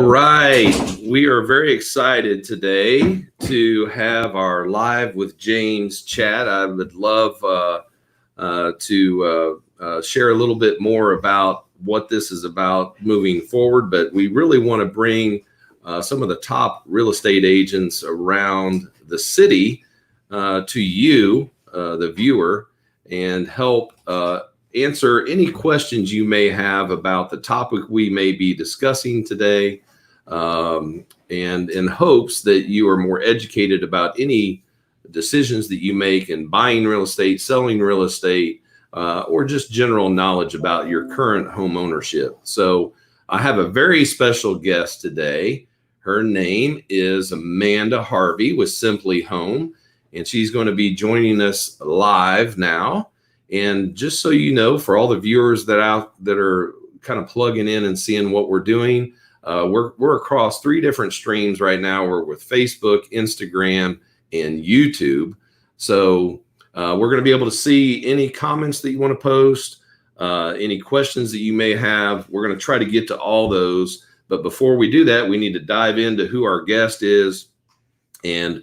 right. We are very excited today to have our Live with James chat. I would love to share a little bit more about what this is about moving forward, but we really want to bring some of the top real estate agents around the city to you, the viewer, and help answer any questions you may have about the topic we may be discussing today, and in hopes that you are more educated about any decisions that you make in buying real estate, selling real estate, or just general knowledge about your current home ownership. So I have a very special guest today. Her name is Amanda Harvey with simpliHŌM, and she's going to be joining us live now. And just so you know, for all the viewers that are kind of plugging in and seeing what we're doing, we're across 3 different streams right now. We're with Facebook, Instagram, and YouTube. So we're going to be able to see any comments that you want to post, any questions that you may have. We're going to try to get to all those. But before we do that, we need to dive into who our guest is and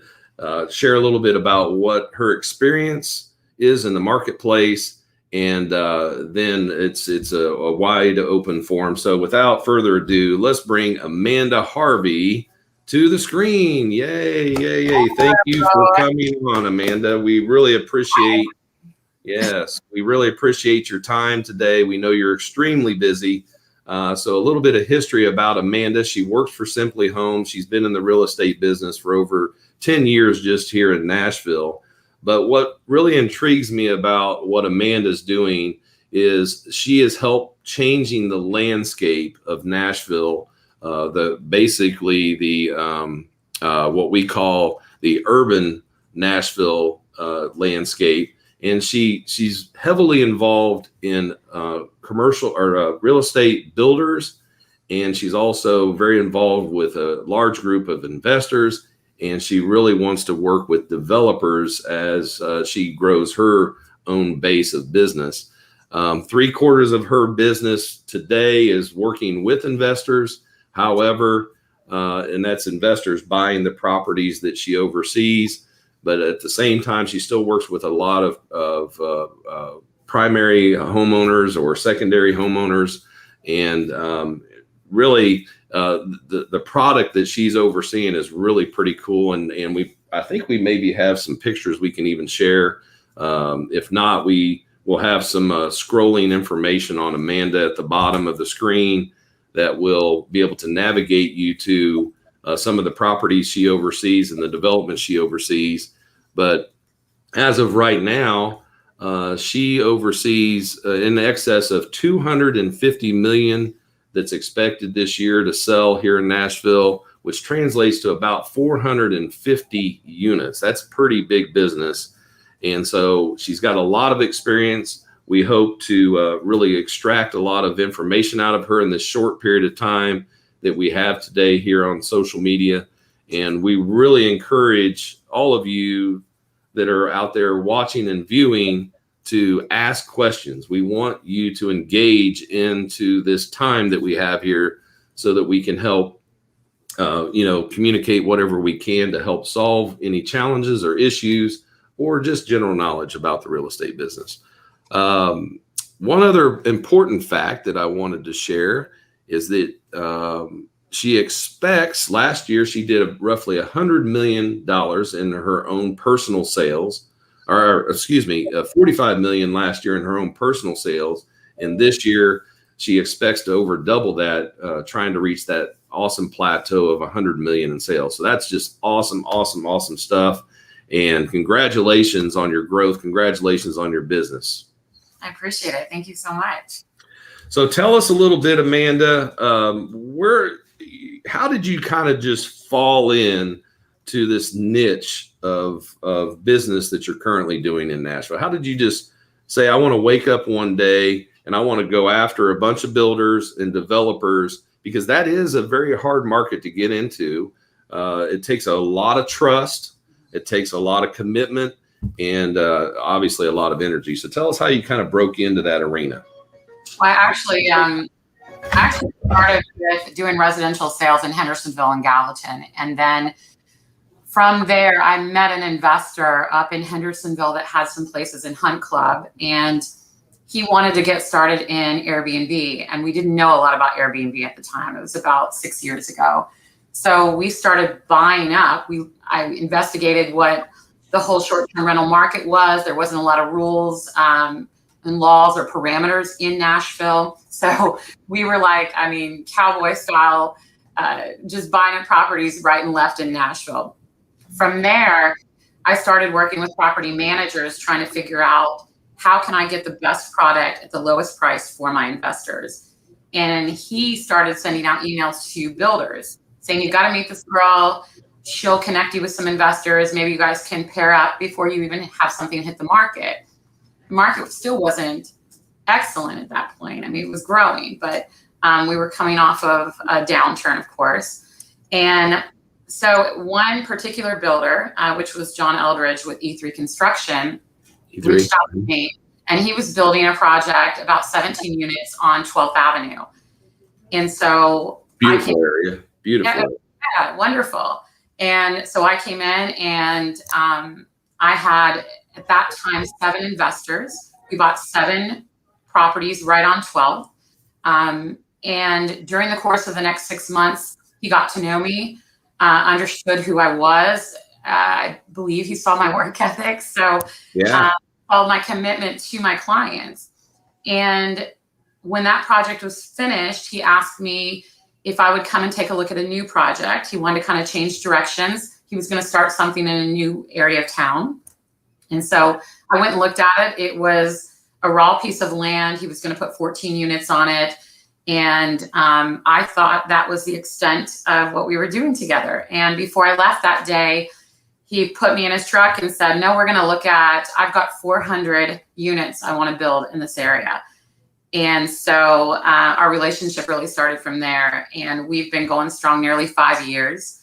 share a little bit about what her experience is in the marketplace, and then it's a wide open forum. So without further ado, let's bring Amanda Harvey to the screen. Yay, yay, yay. Thank you for coming on, Amanda. We really appreciate, yes, we really appreciate your time today. We know you're extremely busy. So a little bit of history about Amanda. She works for simpliHŌM. She's been in the real estate business for over 10 years just here in Nashville. But what really intrigues me about what Amanda's doing is she has helped changing the landscape of Nashville, basically the what we call the urban Nashville landscape. And she's heavily involved in commercial or real estate builders, and she's also very involved with a large group of investors. And she really wants to work with developers as she grows her own base of business. 3/4 of her business today is working with investors. However, and that's investors buying the properties that she oversees. But at the same time, she still works with a lot of primary homeowners or secondary homeowners. And really, the product that she's overseeing is really pretty cool. And I think we maybe have some pictures we can even share. If not, we will have some scrolling information on Amanda at the bottom of the screen that will be able to navigate you to some of the properties she oversees and the development she oversees. But as of right now, she oversees in excess of 250 million that's expected this year to sell here in Nashville, which translates to about 450 units. That's pretty big business. And so she's got a lot of experience. We hope to really extract a lot of information out of her in this short period of time that we have today here on social media. And we really encourage all of you that are out there watching and viewing to ask questions. We want you to engage into this time that we have here so that we can help, communicate whatever we can to help solve any challenges or issues or just general knowledge about the real estate business. One other important fact that I wanted to share is that she expects, last year she did roughly $100 million in her own personal sales. Or excuse me, 45 million last year in her own personal sales. And this year she expects to over double that, trying to reach that awesome plateau of 100 million in sales. So that's just awesome, awesome, awesome stuff. And congratulations on your growth. Congratulations on your business. I appreciate it. Thank you so much. So tell us a little bit, Amanda, how did you kind of just fall in to this niche of business that you're currently doing in Nashville? How did you just say, I want to wake up one day and I want to go after a bunch of builders and developers, because that is a very hard market to get into. It takes a lot of trust. It takes a lot of commitment and obviously a lot of energy. So tell us how you kind of broke into that arena. Well, I actually I actually started with doing residential sales in Hendersonville and Gallatin. And then from there, I met an investor up in Hendersonville that had some places in Hunt Club. And he wanted to get started in Airbnb. And we didn't know a lot about Airbnb at the time. It was about 6 years ago. So we started buying up. I investigated what the whole short-term rental market was. There wasn't a lot of rules and laws or parameters in Nashville. So we were like, I mean, cowboy style, just buying up properties right and left in Nashville. From there, I started working with property managers trying to figure out how can I get the best product at the lowest price for my investors. And he started sending out emails to builders saying, you got to meet this girl. She'll connect you with some investors. Maybe you guys can pair up before you even have something hit the market. The market still wasn't excellent at that point. I mean, it was growing, but we were coming off of a downturn, of course. And so one particular builder, which was John Eldridge with E3 Construction, reached out to me, and he was building a project about 17 units on 12th Avenue. And so beautiful area. Yeah, wonderful. And so I came in, and I had, at that time, 7 investors. We bought 7 properties right on 12th. And during the course of the next 6 months, he got to know me, understood who I was. I believe he saw my work ethic. So all my commitment to my clients. And when that project was finished, he asked me if I would come and take a look at a new project. He wanted to kind of change directions. He was going to start something in a new area of town. And so I went and looked at it. It was a raw piece of land. He was going to put 14 units on it. And I thought that was the extent of what we were doing together. And before I left that day, he put me in his truck and said, no, we're going to look at, I've got 400 units I want to build in this area. And so our relationship really started from there. And we've been going strong nearly 5 years.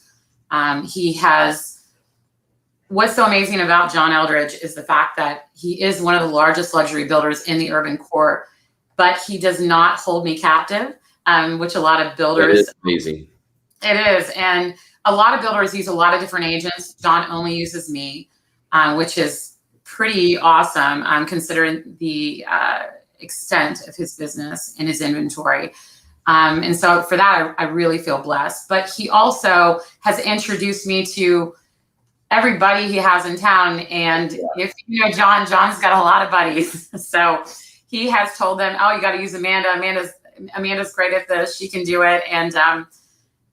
What's so amazing about John Eldridge is the fact that he is one of the largest luxury builders in the urban core, but he does not hold me captive, which a lot of builders. It is amazing. It is. And a lot of builders use a lot of different agents. John only uses me, which is pretty awesome considering the extent of his business and his inventory. And so for that, I really feel blessed. But he also has introduced me to everybody he has in town. And if you know John, John's got a lot of buddies. So he has told them, oh, you got to use Amanda. Amanda's great at this. She can do it. And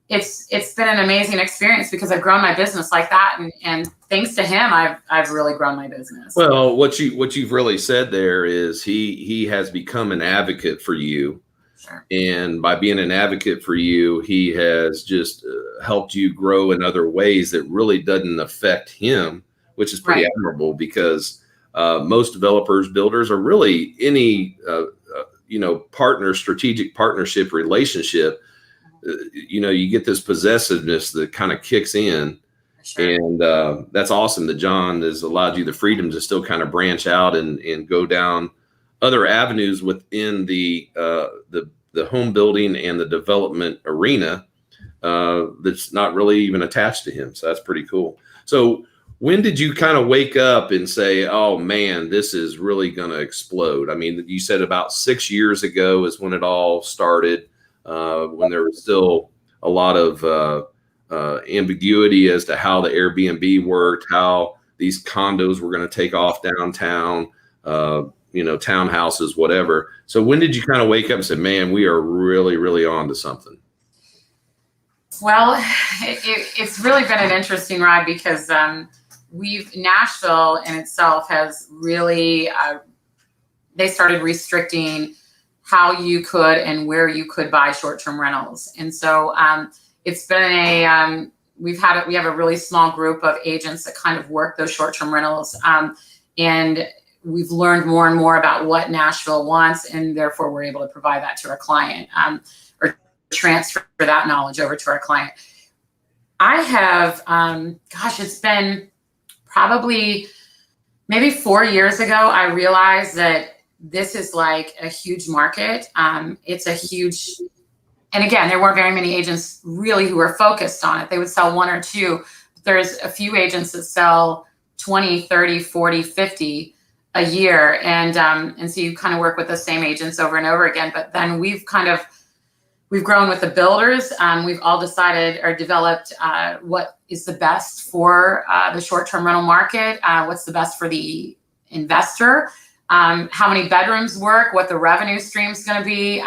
it's been an amazing experience because I've grown my business like that. And thanks to him, I've really grown my business. Well, what you've really said there is he has become an advocate for you. Sure. And by being an advocate for you, he has just helped you grow in other ways that really doesn't affect him, which is pretty admirable because most developers, builders are really any, strategic partnership relationship. You get this possessiveness that kind of kicks in. Sure. And that's awesome that John has allowed you the freedom to still kind of branch out and go down other avenues within the home building and the development arena that's not really even attached to him. So that's pretty cool. So when did you kind of wake up and say, oh man, this is really going to explode? I mean, you said about 6 years ago is when it all started, when there was still a lot of ambiguity as to how the Airbnb worked, how these condos were going to take off downtown, townhouses, whatever. So when did you kind of wake up and say, man, we are really, really on to something? Well, it's really been an interesting ride because Nashville in itself has really, they started restricting how you could and where you could buy short-term rentals. And so it's been we have a really small group of agents that kind of work those short-term rentals. And we've learned more and more about what Nashville wants, and therefore we're able to provide that to our client or transfer that knowledge over to our client. I have, it's been probably maybe 4 years ago, I realized that this is like a huge market. It's a huge and again, there weren't very many agents really who were focused on it. They would sell one or two. There's a few agents that sell 20, 30, 40, 50 a year. And so you kind of work with the same agents over and over again. But then we've grown with the builders. We've all decided or developed what is the best for the short-term rental market, what's the best for the investor, how many bedrooms work, what the revenue stream is going to be.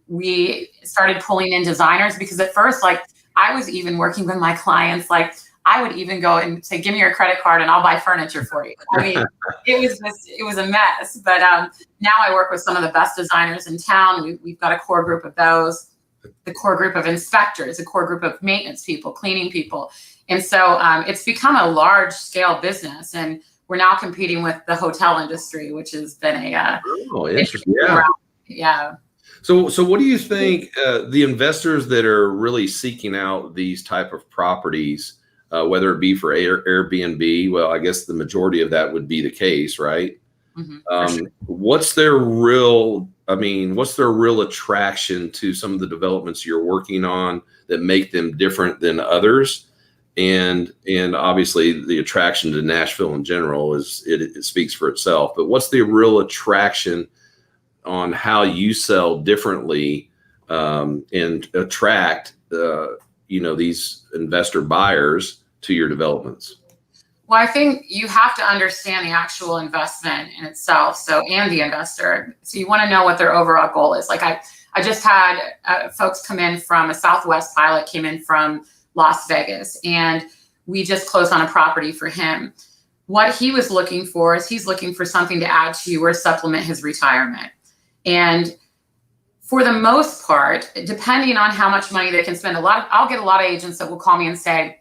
We started pulling in designers because at first, like, I was even working with my clients, like I would even go and say, give me your credit card and I'll buy furniture for you. I mean, it was a mess. But now I work with some of the best designers in town. We've got a core group of those, the core group of inspectors, a core group of maintenance people, cleaning people. And so it's become a large scale business. And we're now competing with the hotel industry, which has been a interesting. Yeah. Yeah. So what do you think the investors that are really seeking out these type of properties, whether it be for Airbnb, well, I guess the majority of that would be the case, right? Mm-hmm, sure. What's their real attraction to some of the developments you're working on that make them different than others? And obviously the attraction to Nashville in general it speaks for itself, but what's the real attraction on how you sell differently and attract these investor buyers to your developments? Well, I think you have to understand the actual investment in itself, and the investor. So you want to know what their overall goal is. Like I just had folks come in from a Southwest pilot, came in from Las Vegas, and we just closed on a property for him. What he was looking for is he's looking for something to add to or supplement his retirement. And for the most part, depending on how much money they can spend, I'll get a lot of agents that will call me and say,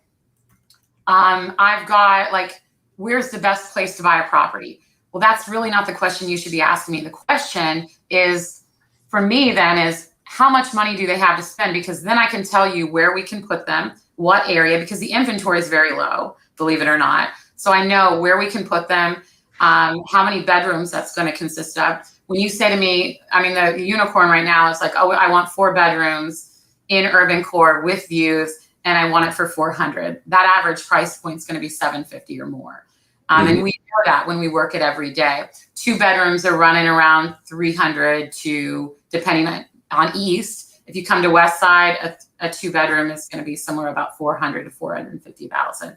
I've got, like, where's the best place to buy a property? Well, that's really not the question you should be asking me. The question is, for me then, is how much money do they have to spend? Because then I can tell you where we can put them, what area, because the inventory is very low, believe it or not. So I know where we can put them, how many bedrooms that's going to consist of. When you say to me, I mean, the unicorn right now is like, oh, I want 4 bedrooms in urban core with views, and I want it for $400. That average price point is going to be $750 or more. And we know that when we work it every day. 2 bedrooms are running around $300 to, depending on East. If you come to West Side, a 2 bedroom is going to be somewhere about $400 to $450,000.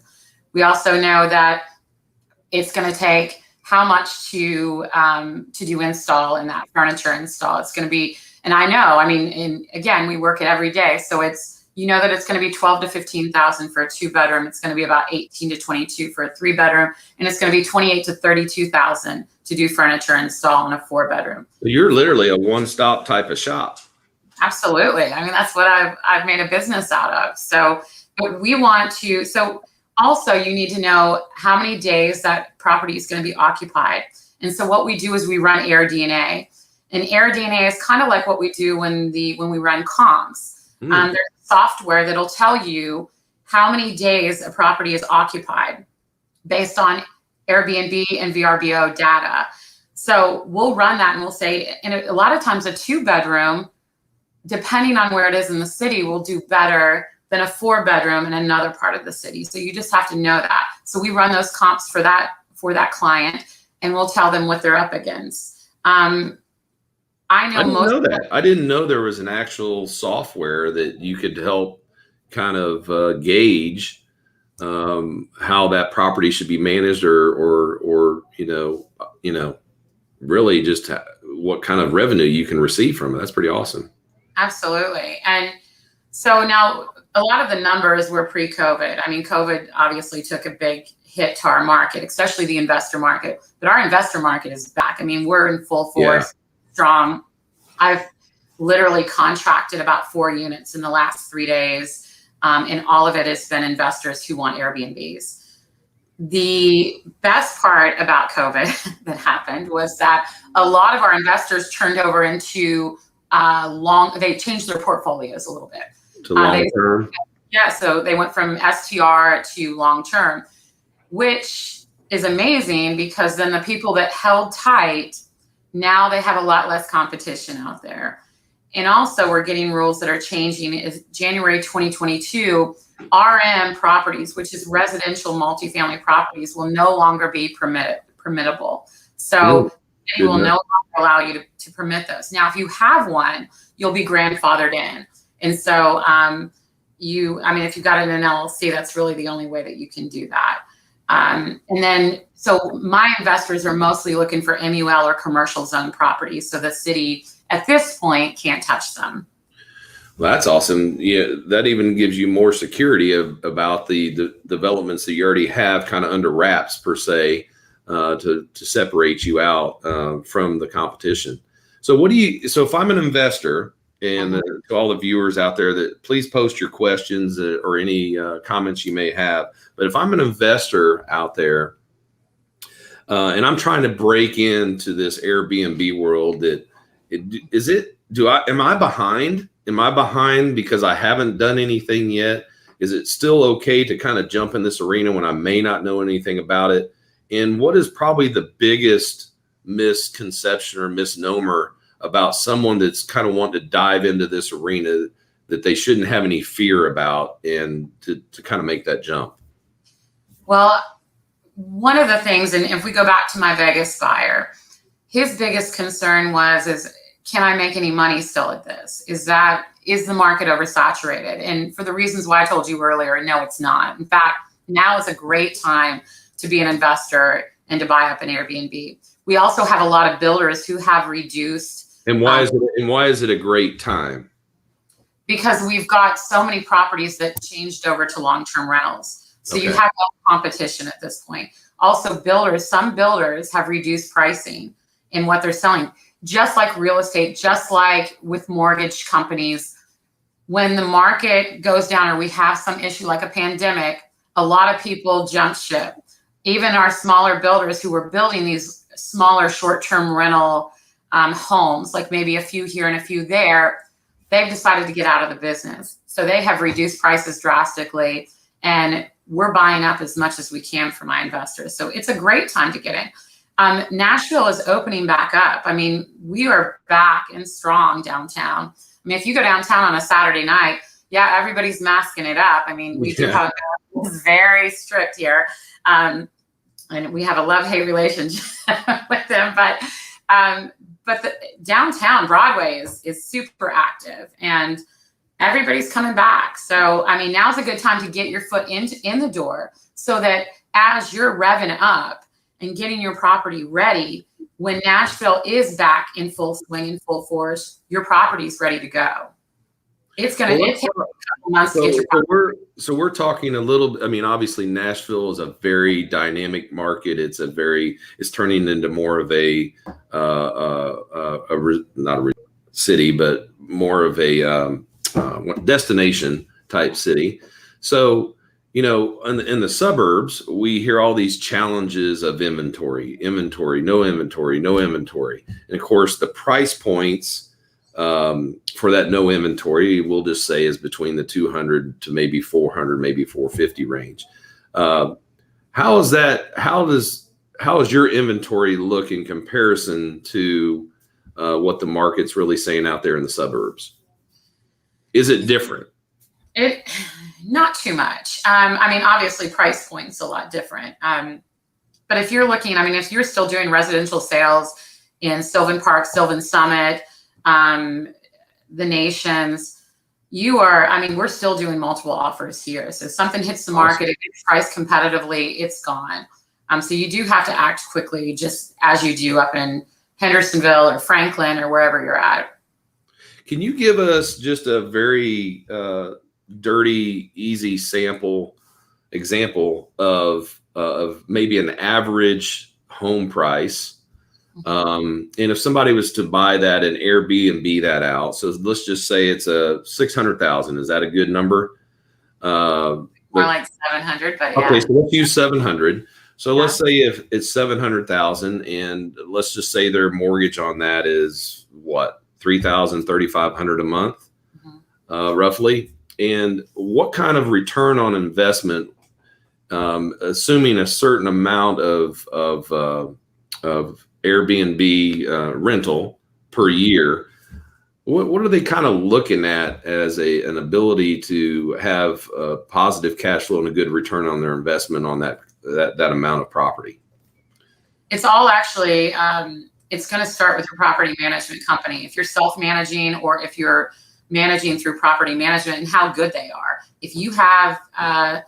We also know that it's going to take how much to do install and that furniture install. It's going to be, and I know, I mean, and again, we work it every day. So it's, that it's going to be $12,000 to $15,000 for a 2 bedroom. It's going to be about $18,000 to $22,000 for a 3 bedroom. And it's going to be $28,000 to $32,000 to do furniture install in a 4 bedroom. So you're literally a one-stop type of shop. Absolutely. I mean, that's what I've made a business out of. So but we want to, also, you need to know how many days that property is going to be occupied. And so what we do is we run AirDNA. And AirDNA is kind of like what we do when we run comps. There's software that'll tell you how many days a property is occupied based on Airbnb and VRBO data. So we'll run that and we'll say, and a lot of times a 2 bedroom, depending on where it is in the city, will do better than a 4 bedroom in another part of the city. So you just have to know that. So we run those comps for that client, and we'll tell them what they're up against. I didn't know there was an actual software that you could help kind of gauge how that property should be managed, or really just what kind of revenue you can receive from it. That's pretty awesome. Absolutely. And so now a lot of the numbers were pre-COVID. I mean, COVID obviously took a big hit to our market, especially the investor market. But our investor market is back. I mean, we're in full force, strong. I've literally contracted about 4 units in the last 3 days. And all of it has been investors who want Airbnbs. The best part about COVID that happened was that a lot of our investors turned over into they changed their portfolios a little bit. To long term? Yeah, so they went from STR to long term, which is amazing because then the people that held tight, now they have a lot less competition out there. And also we're getting rules that are changing. Is January 2022, RM properties, which is residential multifamily properties, will no longer be permittable. So they will no longer allow you to permit those. Now, if you have one, you'll be grandfathered in. And so if you've got an LLC, that's really the only way that you can do that. So my investors are mostly looking for MUL or commercial zone properties. So the city at this point can't touch them. Well, that's awesome. Yeah, that even gives you more security about the developments that you already have kind of under wraps per se, to separate you out from the competition. So so if I'm an investor, and to all the viewers out there, that please post your questions or any comments you may have. But if I'm an investor out there and I'm trying to break into this Airbnb world, am I behind? Am I behind because I haven't done anything yet? Is it still okay to kind of jump in this arena when I may not know anything about it? And what is probably the biggest misconception or misnomer about someone that's kind of wanting to dive into this arena that they shouldn't have any fear about, and to kind of make that jump? Well, one of the things, and if we go back to my Vegas buyer, his biggest concern is can I make any money still at this? Is the market oversaturated? And for the reasons why I told you earlier, no, it's not. In fact, now is a great time to be an investor and to buy up an Airbnb. We also have a lot of builders who have reduced. And why is it a great time? Because we've got so many properties that changed over to long-term rentals. So you have no competition at this point. Also, some builders have reduced pricing in what they're selling. Just like real estate, just like with mortgage companies, when the market goes down or we have some issue like a pandemic, a lot of people jump ship. Even our smaller builders who were building these smaller short-term rental homes, like maybe a few here and a few there, they've decided to get out of the business. So they have reduced prices drastically, and we're buying up as much as we can for my investors. So it's a great time to get in. Nashville is opening back up. I mean, we are back and strong downtown. I mean, if you go downtown on a Saturday night, yeah, everybody's masking it up. I mean, we do have it's very strict here. And we have a love-hate relationship with them, but the downtown Broadway is super active and everybody's coming back. So, I mean, now's a good time to get your foot in the door so that as you're revving up and getting your property ready, when Nashville is back in full swing and full force, your property's ready to go. It's going to take a couple months to get your property. So we're talking a little, I mean, obviously Nashville is a very dynamic market. It's turning into more of not a city, but more of a destination type city. So, in the suburbs, we hear all these challenges of inventory, no inventory. And of course, the price points for that no inventory, we'll just say, is between the 200 to maybe 400, maybe 450 range. How is your inventory look in comparison to what the market's really saying out there in the suburbs? Is it different? Not too much. I mean, obviously price point's a lot different. But if you're looking, I mean, if you're still doing residential sales in Sylvan Park, Sylvan Summit, the Nations, we're still doing multiple offers here. So if something hits the market, it gets priced competitively, it's gone. So you do have to act quickly, just as you do up in Hendersonville or Franklin or wherever you're at. Can you give us just a very dirty, easy example of maybe an average home price? And if somebody was to buy that and Airbnb that out, so let's just say it's a 600,000. Is that a good number? More like 700, but yeah. Okay, so let's use 700. So let's say if it's 700,000, and let's just say their mortgage on that is what, 3,000, 3,500 a month, roughly. And what kind of return on investment, assuming a certain amount of Airbnb rental per year, What are they kind of looking at as an ability to have a positive cash flow and a good return on their investment on that amount of property? It's all actually, it's going to start with your property management company. If you're self-managing or if you're managing through property management, and how good they are. If you have a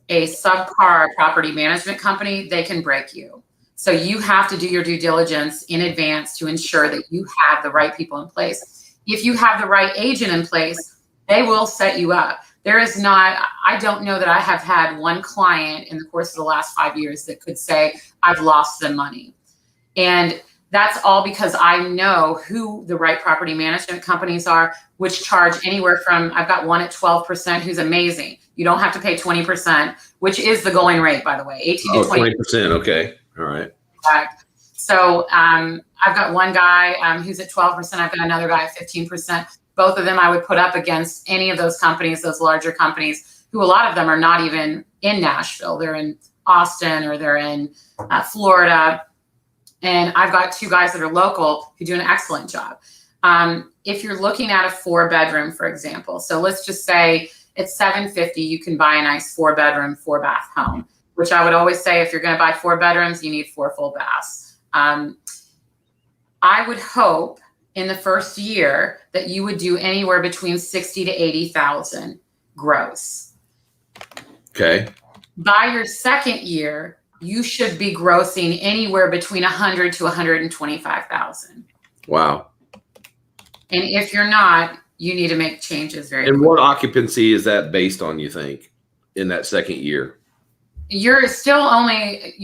subpar property management company, they can break you. So you have to do your due diligence in advance to ensure that you have the right people in place. If you have the right agent in place, they will set you up. I don't know that I have had one client in the course of the last 5 years that could say, I've lost them money. And that's all because I know who the right property management companies are, which charge anywhere from, I've got one at 12%, who's amazing. You don't have to pay 20%, which is the going rate, by the way, 18 to 20%. Okay. All right. Correct. So I've got one guy who's at 12%. I've got another guy at 15%. Both of them I would put up against any of those companies, those larger companies, who a lot of them are not even in Nashville. They're in Austin or they're in Florida. And I've got two guys that are local who do an excellent job. If you're looking at a 4-bedroom, for example, so let's just say it's $750, you can buy a nice 4-bedroom, 4-bath home, which I would always say if you're going to buy 4 bedrooms, you need 4 full baths. I would hope in the first year that you would do anywhere between 60 to 80,000 gross. Okay. By your second year, you should be grossing anywhere between 100 to 125,000. Wow. And if you're not, you need to make changes very And quickly. what occupancy is that based on, you think, in that second year? You're still only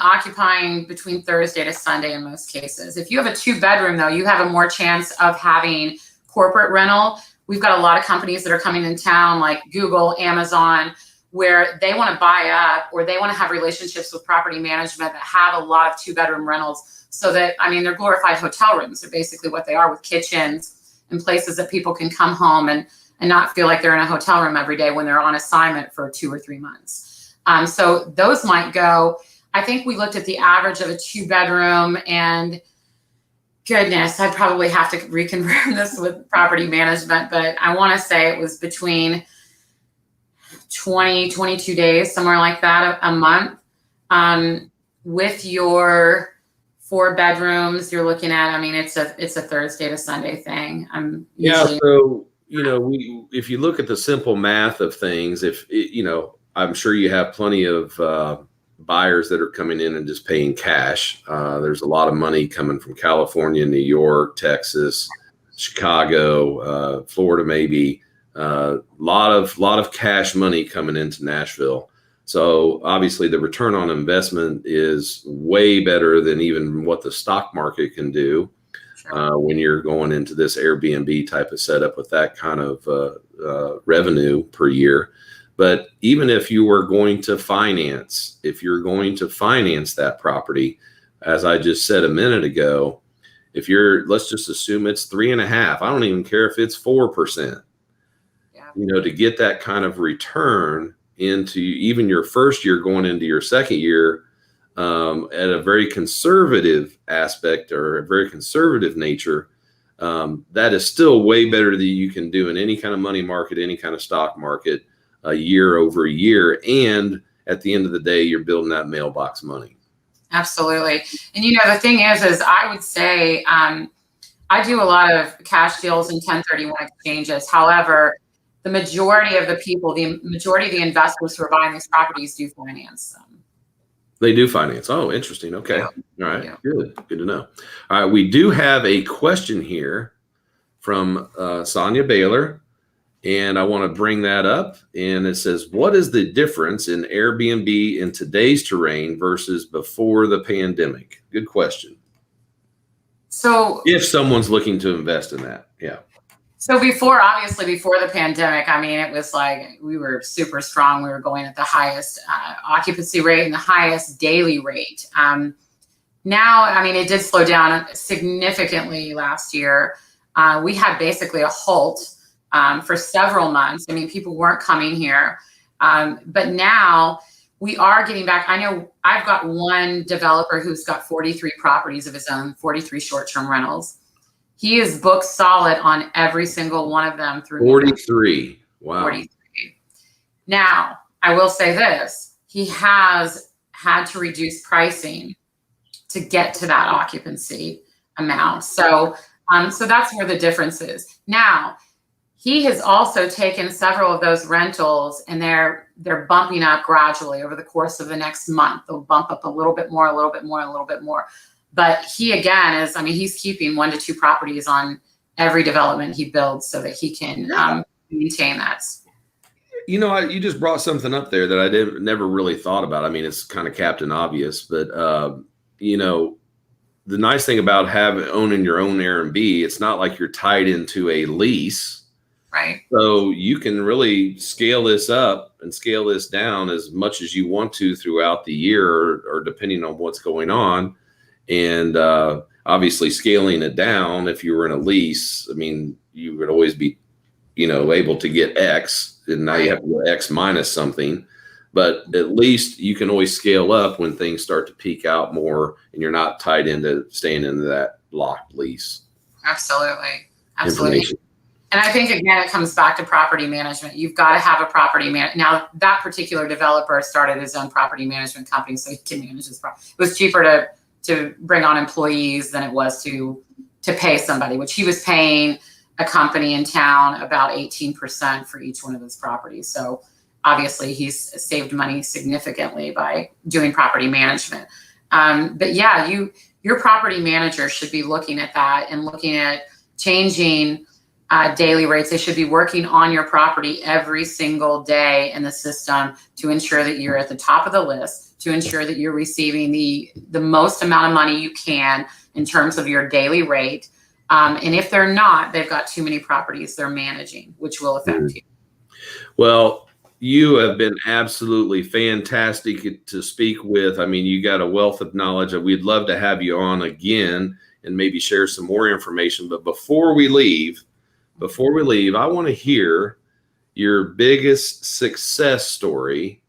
occupying between Thursday to Sunday in most cases. If you have a 2-bedroom, though, you have a more chance of having corporate rental. We've got a lot of companies that are coming in town, like Google, Amazon, where they want to buy up or they want to have relationships with property management that have a lot of 2-bedroom rentals, so that, I mean, they're glorified hotel rooms. They're basically what they are, with kitchens and places that people can come home and not feel like they're in a hotel room every day when they're on assignment for 2 or 3 months. So those might go. I think we looked at the average of a 2-bedroom, and goodness, I'd probably have to reconfirm this with property management, but I want to say it was between 20, 22 days, somewhere like that, a month. With your 4 bedrooms, you're looking at, I mean, it's a Thursday to Sunday thing. So, if you look at the simple math of things, I'm sure you have plenty of buyers that are coming in and just paying cash. There's a lot of money coming from California, New York, Texas, Chicago, Florida, maybe. Lot of cash money coming into Nashville. So obviously the return on investment is way better than even what the stock market can do. When you're going into this Airbnb type of setup with that kind of revenue per year. But even if you were going to finance, that property, as I just said a minute ago, let's just assume it's 3.5. I don't even care if it's 4%. To get that kind of return into even your first year going into your second year at a very conservative aspect or a very conservative nature, that is still way better than you can do in any kind of money market, any kind of stock market, year over year. And at the end of the day, you're building that mailbox money. Absolutely. And the thing is I would say I do a lot of cash deals and 1031 exchanges. However, the majority of the people, the majority of the investors who are buying these properties do finance them. They do finance. Oh, interesting. Okay. Yeah. All right. Yeah. Good to know. All right. We do have a question here from Sonia Baylor, and I want to bring that up. And it says, what is the difference in Airbnb in today's terrain versus before the pandemic? Good question. So if someone's looking to invest in that. Yeah. So before the pandemic, I mean, it was like we were super strong. We were going at the highest occupancy rate and the highest daily rate. Now, I mean, it did slow down significantly last year. We had basically a halt for several months. I mean, people weren't coming here. But now we are getting back. I know I've got one developer who's got 43 properties of his own, 43 short-term rentals. He is booked solid on every single one of them through 43. Wow. 43. Now, I will say this. He has had to reduce pricing to get to that occupancy amount. So, so that's where the difference is. Now, he has also taken several of those rentals, and they're bumping up gradually over the course of the next month. They'll bump up a little bit more, a little bit more, a little bit more. But he, again, is, I mean, he's keeping 1 to 2 properties on every development he builds so that he can maintain that. You know, you just brought something up there that I never really thought about. I mean, it's kind of Captain Obvious, but, you know, the nice thing about owning your own Airbnb, it's not like you're tied into a lease. Right. So you can really scale this up and scale this down as much as you want to throughout the year, or depending on what's going on. And obviously scaling it down, if you were in a lease, I mean, you would always be, you know, able to get X, and now you have to go X minus something. But at least you can always scale up when things start to peak out more and you're not tied into staying into that locked lease. Absolutely. And I think, again, it comes back to property management. You've got to have a property man. Now, that particular developer started his own property management company, so he can manage his property. It was cheaper to bring on employees than it was to pay somebody, which he was paying a company in town about 18% for each one of his properties. So obviously he's saved money significantly by doing property management. But yeah, your property manager should be looking at that and looking at changing daily rates. They should be working on your property every single day in the system to ensure that you're at the top of the list, to ensure that you're receiving the most amount of money you can in terms of your daily rate. And if they're not, they've got too many properties they're managing, which will affect you. Well, you have been absolutely fantastic to speak with. I mean, you got a wealth of knowledge. We'd love to have you on again and maybe share some more information. But before we leave, I want to hear your biggest success story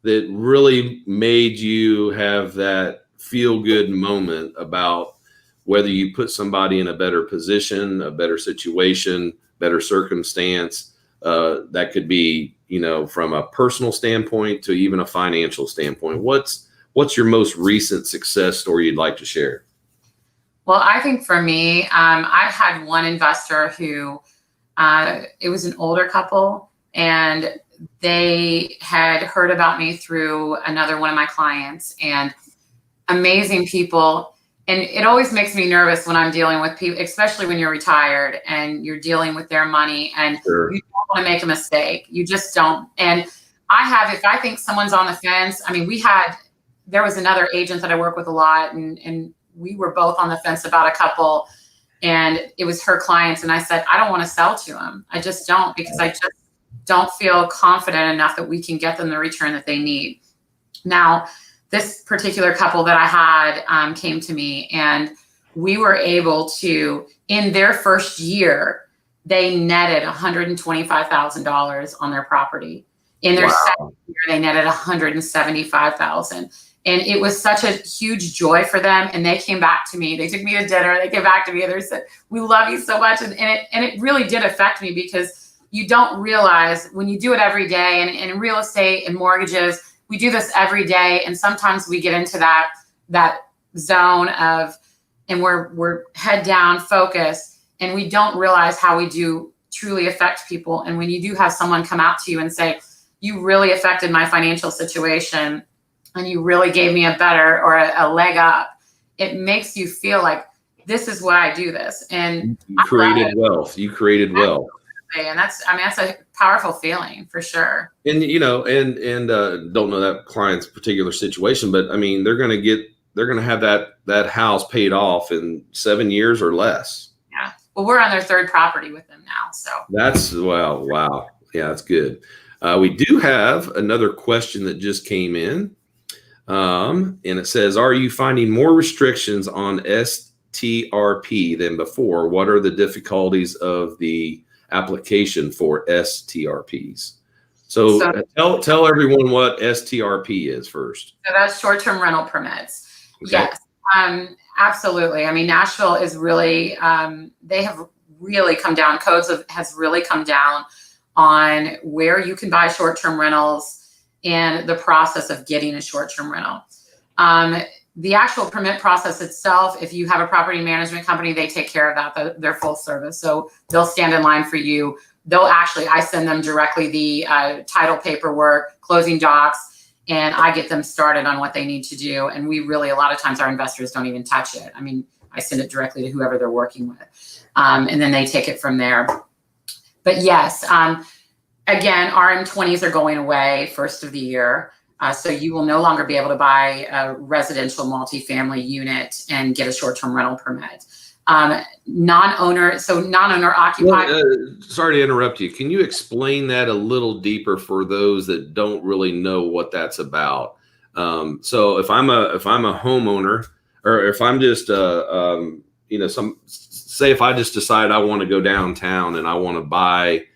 that really made you have that feel-good moment about whether you put somebody in a better position, a better situation, better circumstance. That could be, you know, from a personal standpoint to even a financial standpoint. What's your most recent success story you'd like to share? Well, I think for me, I had one investor who, it was an older couple, and they had heard about me through another one of my clients, and amazing people. And it always makes me nervous when I'm dealing with people, especially when you're retired and you're dealing with their money, and Sure. You don't want to make a mistake. You just don't. And if I think someone's on the fence, I mean, there was another agent that I work with a lot, and we were both on the fence about a couple, and it was her clients. And I said, I don't want to sell to them. I just don't, because I just don't feel confident enough that we can get them the return that they need. Now, this particular couple that I had came to me, and we were able to, in their first year, they netted $125,000 on their property. In their second year, they netted $175,000. And it was such a huge joy for them. And they came back to me. They took me to dinner. They came back to me and they said, we love you so much. And it really did affect me, because you don't realize when you do it every day, and in real estate and mortgages, we do this every day. And sometimes we get into that zone of, and we're head down focused, and we don't realize how we do truly affect people. And when you do have someone come out to you and say, you really affected my financial situation, and you really gave me a better or a leg up, it makes you feel like, this is why I do this. And you created wealth. And that's a powerful feeling for sure. And, you know, and don't know that client's particular situation, but I mean, they're going to have that house paid off in 7 years or less. Yeah. Well, we're on their third property with them now. So that's, well, wow. Yeah, that's good. We do have another question that just came in. And it says, are you finding more restrictions on STRP than before? What are the difficulties of the application for STRPs? So tell everyone what STRP is first. So that's short-term rental permits. Okay. Yes. Absolutely. I mean, Nashville is really, they have really come down. Has really come down on where you can buy short-term rentals and the process of getting a short-term rental. The actual permit process itself, if you have a property management company, they take care of that. They're full service. So they'll stand in line for you. I send them directly the title paperwork, closing docs, and I get them started on what they need to do. And we really, a lot of times our investors don't even touch it. I mean, I send it directly to whoever they're working with. And then they take it from there. But yes, again, RM20s are going away first of the year. So you will no longer be able to buy a residential multifamily unit and get a short-term rental permit. Non-owner occupied. Sorry to interrupt you. Can you explain that a little deeper for those that don't really know what that's about? So if I'm a homeowner, or if I'm just say if I just decide I want to go downtown and I want to buy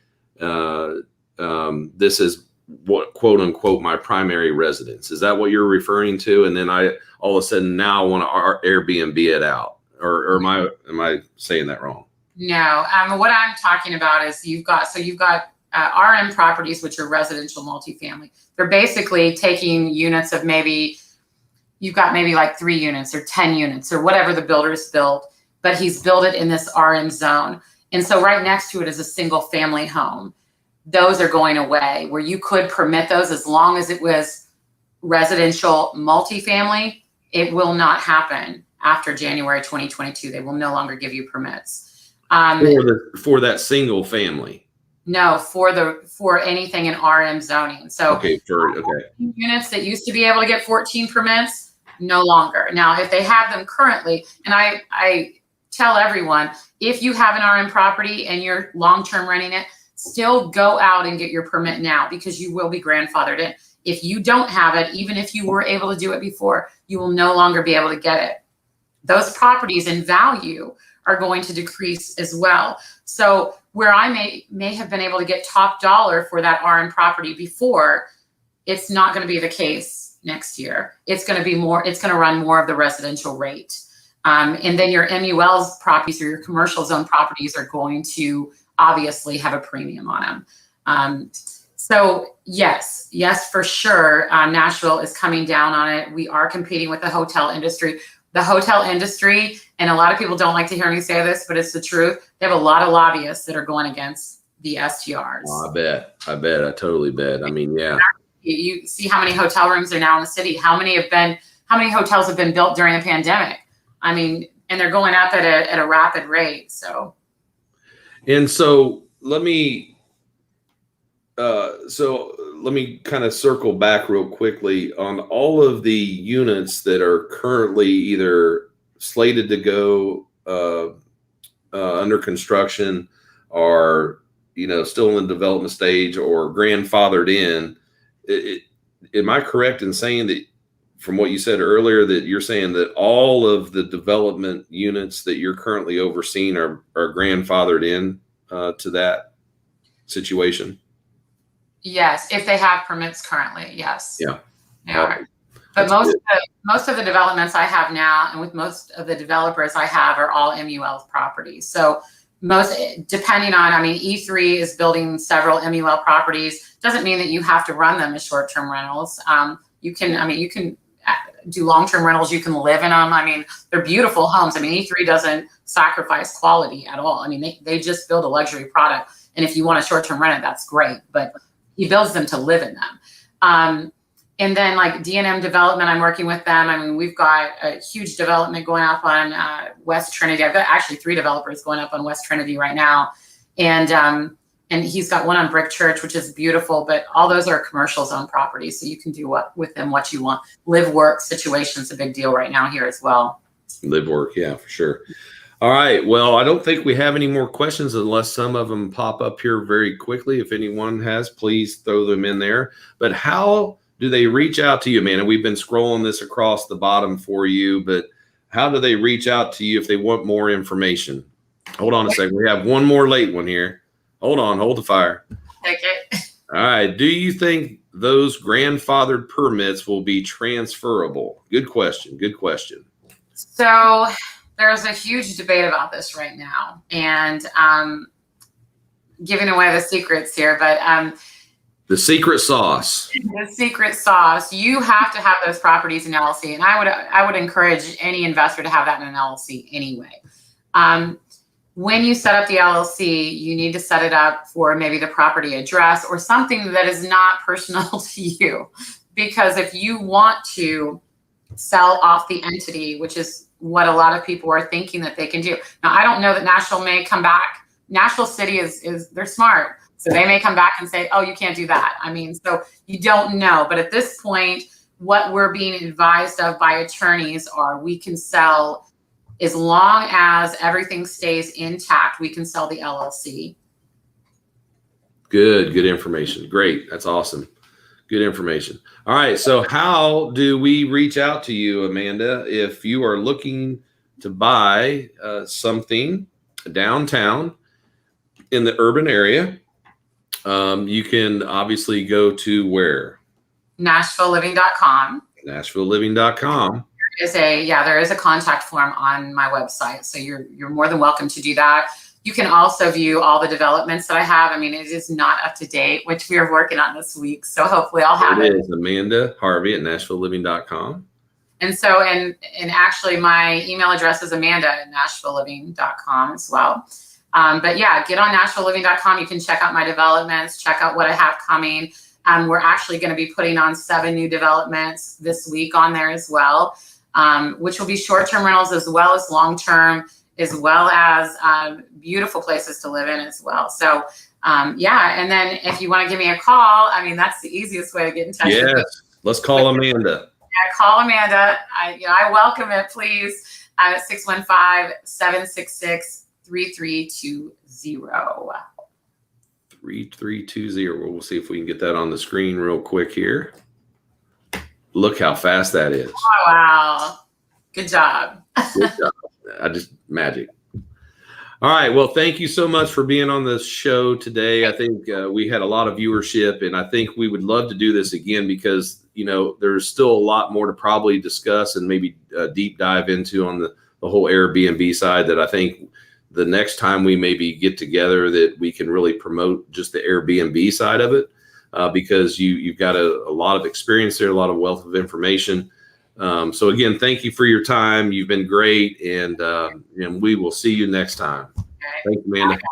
this is what quote unquote my primary residence. Is that what you're referring to? And then I all of a sudden now want to Airbnb it out, or am I saying that wrong? No, what I'm talking about is you've got RM properties, which are residential multifamily. They're basically taking units of you've got maybe like 3 units or 10 units or whatever the builder's built, but he's built it in this RM zone. And so right next to it is a single family home. Those are going away, where you could permit those as long as it was residential multifamily. It will not happen after January 2022. They will no longer give you permits. For that single family? No, for anything in RM zoning. So units that used to be able to get 14 permits, no longer. Now, if they have them currently, and I tell everyone, if you have an RM property and you're long-term renting it, still go out and get your permit now, because you will be grandfathered in. If you don't have it, even if you were able to do it before, you will no longer be able to get it. Those properties in value are going to decrease as well. So where I may have been able to get top dollar for that RM property before, it's not going to be the case next year. It's going to run more of the residential rate. And then your MUL's properties or your commercial zone properties are going to obviously have a premium on them. So yes, for sure. Nashville is coming down on it. We are competing with the hotel industry. The hotel industry, and a lot of people don't like to hear me say this, but it's the truth. They have a lot of lobbyists that are going against the STRs. Oh, I bet. I totally bet. I mean, yeah. You see how many hotel rooms are now in the city. How many hotels have been built during the pandemic? I mean, and they're going up at a rapid rate. So. And so let me kind of circle back real quickly on all of the units that are currently either slated to go under construction, or still in the development stage, or grandfathered in. Am I correct in saying that, from what you said earlier, that you're saying that all of the development units that you're currently overseeing are grandfathered in to that situation? Yes, if they have permits currently, yes. Yeah. They are. But most of the developments I have now, and with most of the developers I have, are all MUL properties. So depending on, E3 is building several MUL properties. Doesn't mean that you have to run them as short-term rentals. You can do long-term rentals. You can live in them. They're beautiful homes. E3 doesn't sacrifice quality at all. They just build a luxury product. And if you want a short-term rent, that's great. But he builds them to live in them. And then like D&M development, I'm working with them. We've got a huge development going up on West Trinity. I've got actually 3 developers going up on West Trinity right now. And he's got one on Brick Church, which is beautiful, but all those are commercial zone properties. So you can do with them what you want. Live work situation is a big deal right now here as well. Live work. Yeah, for sure. All right. Well, I don't think we have any more questions unless some of them pop up here very quickly. If anyone has, please throw them in there. But how do they reach out to you, man? And we've been scrolling this across the bottom for you, but how do they reach out to you if they want more information? Hold on a second. We have one more late one here. Hold on. Hold the fire. Take it. All right. Do you think those grandfathered permits will be transferable? Good question. Good question. So there's a huge debate about this right now, and giving away the secrets here, but the secret sauce. the secret sauce, you have to have those properties in LLC, and I would encourage any investor to have that in an LLC anyway. When you set up the LLC, you need to set it up for maybe the property address or something that is not personal to you, because if you want to sell off the entity, which is what a lot of people are thinking that they can do. Now, I don't know that Nashville may come back. Nashville City is they're smart. So they may come back and say, oh, you can't do that. I mean, so you don't know. But at this point, what we're being advised of by attorneys are we can sell, as long as everything stays intact, we can sell the LLC. Good information. Great. That's awesome. Good information. All right. So how do we reach out to you, Amanda, if you are looking to buy something downtown in the urban area? You can obviously go to where? NashvilleLiving.com. NashvilleLiving.com. There is a contact form on my website. So you're more than welcome to do that. You can also view all the developments that I have. I mean, it is not up to date, which we are working on this week. So hopefully I'll have it. It is Amanda Harvey at NashvilleLiving.com. And so, and actually my email address is Amanda@NashvilleLiving.com as well. But yeah, get on NashvilleLiving.com. You can check out my developments, check out what I have coming. We're actually going to be putting on 7 new developments this week on there as well, which will be short-term rentals as well as long-term, as well as beautiful places to live in as well. So yeah, and then if you want to give me a call, I mean, that's the easiest way to get in touch with me. Yes, let's call Amanda. Yeah, call Amanda. I welcome it, please, at 615-766-3320. 3320. We'll see if we can get that on the screen real quick here. Look how fast that is. Oh, wow. Good job. Good job. Magic. All right. Well, thank you so much for being on the show today. I think we had a lot of viewership, and I think we would love to do this again because, you know, there's still a lot more to probably discuss and maybe deep dive into on the whole Airbnb side, that I think the next time we maybe get together that we can really promote just the Airbnb side of it, because you've got a lot of experience there, a lot of wealth of information. So again, thank you for your time. You've been great, and we will see you next time. Okay. Thank you, Amanda. Bye.